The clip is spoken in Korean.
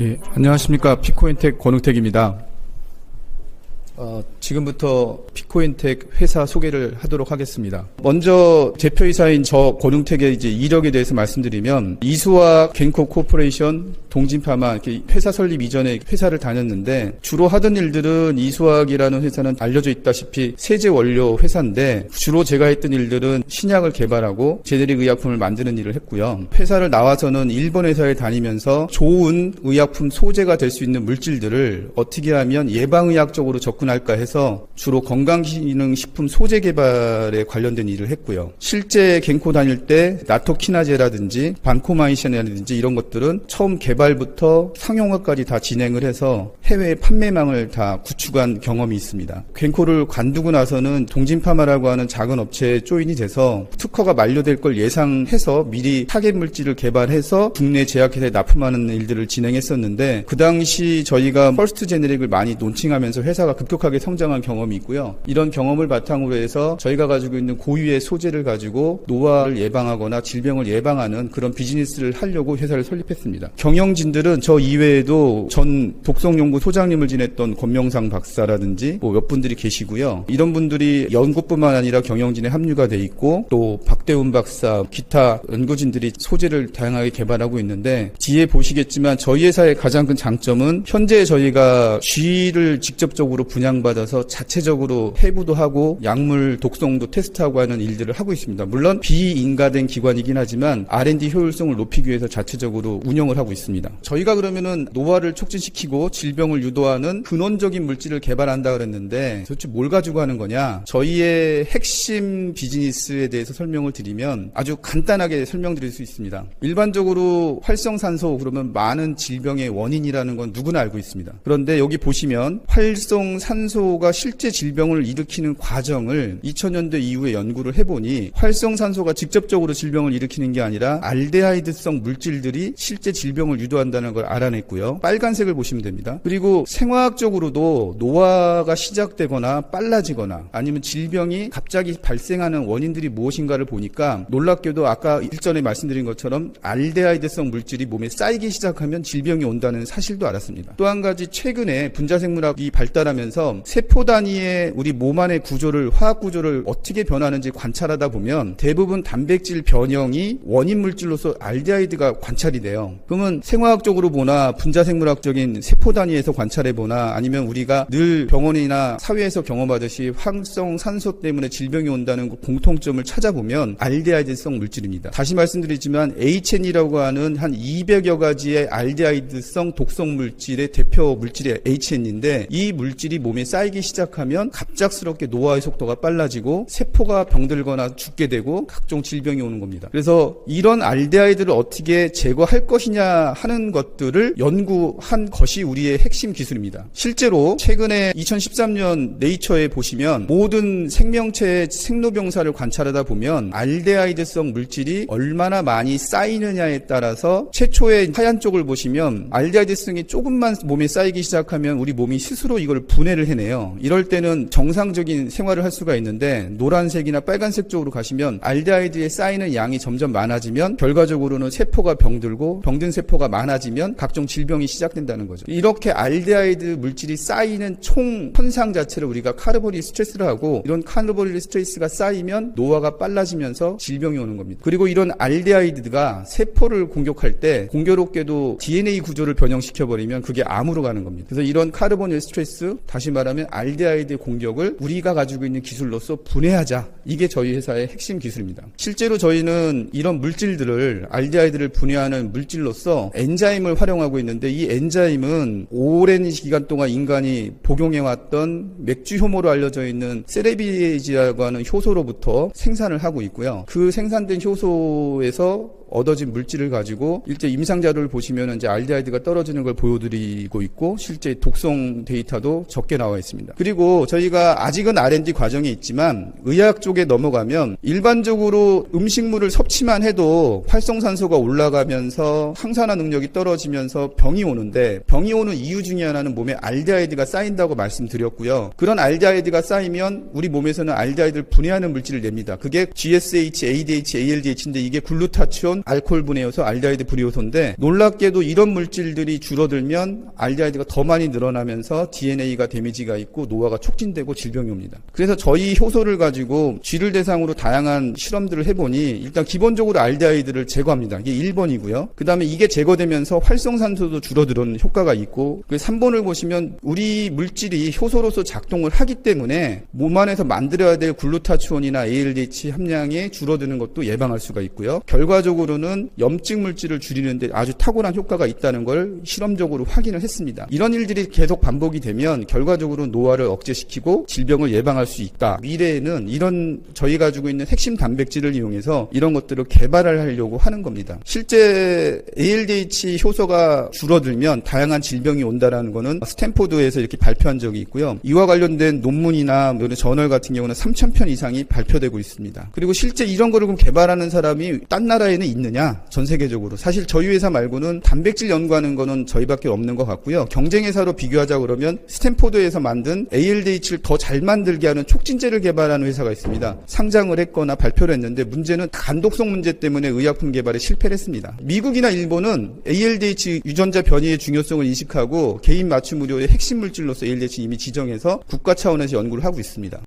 예, 안녕하십니까. 피코인텍 권웅택입니다. 지금부터 피코인텍 회사 소개를 하도록 하겠습니다. 먼저 대표이사인 저 권웅택의 이제 이력에 대해서 말씀드리면 이수학 겐코 코퍼레이션 동진파마 이렇게 회사 설립 이전에 회사를 다녔는데 주로 하던 일들은 이수학이라는 회사는 알려져 있다시피 세제 원료 회사인데 주로 제가 했던 일들은 신약을 개발하고 제네릭 의약품을 만드는 일을 했고요. 회사를 나와서는 일본 회사에 다니면서 좋은 의약품 소재가 될 수 있는 물질들을 어떻게 하면 예방의학적으로 접근할까 해서 주로 건강기능식품 소재 개발에 관련된 일을 했고요. 실제 겐코 다닐 때 나토키나제라든지 반코마이신이라든지 이런 것들은 처음 개발부터 상용화까지 다 진행을 해서 해외 판매망을 다 구축한 경험이 있습니다. 겐코를 관두고 나서는 동진파마라고 하는 작은 업체에 조인이 돼서 특허가 만료될 걸 예상해서 미리 타겟 물질을 개발해서 국내 제약회사에 납품하는 일들을 진행했었는데 그 당시 저희가 퍼스트 제네릭을 많이 론칭하면서 회사가 급격하게 성장한 경험이 있고요. 이런 경험을 바탕으로 해서 저희가 가지고 있는 고유의 소재를 가지고 노화를 예방하거나 질병을 예방하는 그런 비즈니스를 하려고 회사를 설립했습니다. 경영진들은 저 이외에도 전 독성연구 소장님을 지냈던 권명상 박사라든지 몇 분들이 계시고요. 이런 분들이 연구뿐만 아니라 경영진에 합류가 돼 있고 또 박대훈 박사, 기타 연구진들이 소재를 다양하게 개발하고 있는데 뒤에 보시겠지만 저희 회사의 가장 큰 장점은 현재 저희가 쥐를 직접적으로 분양받아서 자체적으로 해부도 하고 약물 독성도 테스트하고 하는 일들을 하고 있습니다. 물론 비인가된 기관이긴 하지만 R&D 효율성을 높이기 위해서 자체적으로 운영을 하고 있습니다. 저희가 그러면은 노화를 촉진시키고 질병을 유도하는 근원적인 물질을 개발한다 그랬는데 도대체 뭘 가지고 하는 거냐? 저희의 핵심 비즈니스에 대해서 설명을 드리면 아주 간단하게 설명드릴 수 있습니다. 일반적으로 활성산소 그러면 많은 질병의 원인이라는 건 누구나 알고 있습니다. 그런데 여기 보시면 활성산소가 실제 질병을 일으키는 과정을 2000년대 이후에 연구를 해보니 활성산소가 직접적으로 질병을 일으키는 게 아니라 알데하이드성 물질들이 실제 질병을 유도한다는 걸 알아냈고요. 빨간색을 보시면 됩니다. 그리고 생화학적으로도 노화가 시작되거나 빨라지거나 아니면 질병이 갑자기 발생하는 원인들이 무엇인가를 보니까 놀랍게도 아까 일전에 말씀드린 것처럼 알데하이드성 물질이 몸에 쌓이기 시작하면 질병이 온다는 사실도 알았습니다. 또 한 가지 최근에 분자생물학이 발달하면서 세포 단위의 우리 몸 안의 구조를 화학 구조를 어떻게 변하는지 관찰하다 보면 대부분 단백질 변형이 원인 물질로서 알데하이드가 관찰이 돼요. 그러면 생화학적으로 보나 분자생물학적인 세포 단위에서 관찰해 보나 아니면 우리가 늘 병원이나 사회에서 경험하듯이 활성산소 때문에 질병이 온다는 공통점을 찾아보면 알데하이드성 물질입니다. 다시 말씀드리지만 HN이라고 하는 한 200여 가지의 알데하이드성 독성 물질의 대표 물질이 HN인데 이 물질이 몸에 쌓이기 시작하면 갑작스럽게 노화의 속도가 빨라지고 세포가 병들거나 죽게 되고 각종 질병이 오는 겁니다. 그래서 이런 알데하이드를 어떻게 제거할 것이냐 하는 것들을 연구한 것이 우리의 핵심 기술입니다. 실제로 최근에 2013년 네이처에 보시면 모든 생명체의 생로병사를 관찰하다 보면 알데하이드성 물질이 얼마나 많이 쌓이느냐에 따라서 최초의 하얀 쪽을 보시면 알데하이드성이 조금만 몸에 쌓이기 시작하면 우리 몸이 스스로 이걸 분해를 해내요. 이럴 때는 정상적인 생활을 할 수가 있는데 노란색이나 빨간색 쪽으로 가시면 알데하이드에 쌓이는 양이 점점 많아지면 결과적으로는 세포가 병들고 병든 세포가 많아지면 각종 질병이 시작된다는 거죠. 이렇게 알데하이드 물질이 쌓이는 총 현상 자체를 우리가 카르보닐 스트레스를 하고 이런 카르보닐 스트레스가 쌓이면 노화가 빨라지면서 질병이 오는 겁니다. 그리고 이런 알데하이드가 세포를 공격할 때 공교롭게도 DNA 구조를 변형시켜버리면 그게 암으로 가는 겁니다. 그래서 이런 카르보닐 스트레스, 다시 말하면 알데하이드 공격을 우리가 가지고 있는 기술로서 분해하자. 이게 저희 회사의 핵심 기술입니다. 실제로 저희는 이런 물질들을 알데하이드를 분해하는 물질로서 엔자임을 활용하고 있는데 이 엔자임은 오랜 기간 동안 인간이 복용해왔던 맥주 효모로 알려져 있는 세레비에이지라고 하는 효소로부터 생산을 하고 있고요. 그 생산된 효소에서 얻어진 물질을 가지고 일제 임상 자료를 보시면 이제 알데하이드가 떨어지는 걸 보여드리고 있고 실제 독성 데이터도 적게 나와 있습니다. 그리고 저희가 우리가 아직은 R&D 과정에 있지만 의학 쪽에 넘어가면 일반적으로 음식물을 섭취만 해도 활성산소가 올라가면서 항산화 능력이 떨어지면서 병이 오는데, 병이 오는 이유 중에 하나는 몸에 알데하이드가 쌓인다고 말씀드렸고요. 그런 알데하이드가 쌓이면 우리 몸에서는 알데하이드를 분해하는 물질을 냅니다. 그게 GSH, ADH, ALDH인데 이게 글루타치온 알코올 분해요소, 알데하이드 불이효소인데, 놀랍게도 이런 물질들이 줄어들면 알데하이드가 더 많이 늘어나면서 DNA가 데미지가 있고 노화가 촉진되고 질병이 옵니다. 그래서 저희 효소를 가지고 쥐를 대상으로 다양한 실험들을 해보니 일단 기본적으로 알데하이드를 제거합니다. 이게 1번이고요. 그 다음에 이게 제거되면서 활성산소도 줄어드는 효과가 있고, 그 3번을 보시면 우리 물질이 효소로서 작동을 하기 때문에 몸 안에서 만들어야 될 글루타치온이나 ALDH 함량이 줄어드는 것도 예방할 수가 있고요. 결과적으로는 염증 물질을 줄이는데 아주 탁월한 효과가 있다는 걸 실험적으로 확인을 했습니다. 이런 일들이 계속 반복이 되면 결과적으로 노화를 억제시키고 질병을 예방할 수 있다. 미래에는 이런 저희 가지고 있는 핵심 단백질을 이용해서 이런 것들을 개발을 하려고 하는 겁니다. 실제 ALDH 효소가 줄어들면 다양한 질병이 온다라는 거는 스탠포드에서 이렇게 발표한 적이 있고요. 이와 관련된 논문이나 이런 저널 같은 경우는 3,000편 이상이 발표되고 있습니다. 그리고 실제 이런 거를 개발하는 사람이 딴 나라에는 있느냐? 전 세계적으로. 사실 저희 회사 말고는 단백질 연구하는 거는 저희밖에 없는 것 같고요. 경쟁 회사로 비교하자 그러면 스탠포드에서 만든 ALDH를 더 잘 만들게 하는 촉진제를 개발하는 회사가 있습니다. 상장을 했거나 발표를 했는데 문제는 간독성 문제 때문에 의약품 개발에 실패를 했습니다. 미국이나 일본은 ALDH 유전자 변이의 중요성을 인식하고 개인 맞춤 의료의 핵심 물질로서 ALDH 이미 지정해서 국가 차원에서 연구를 하고 있습니다.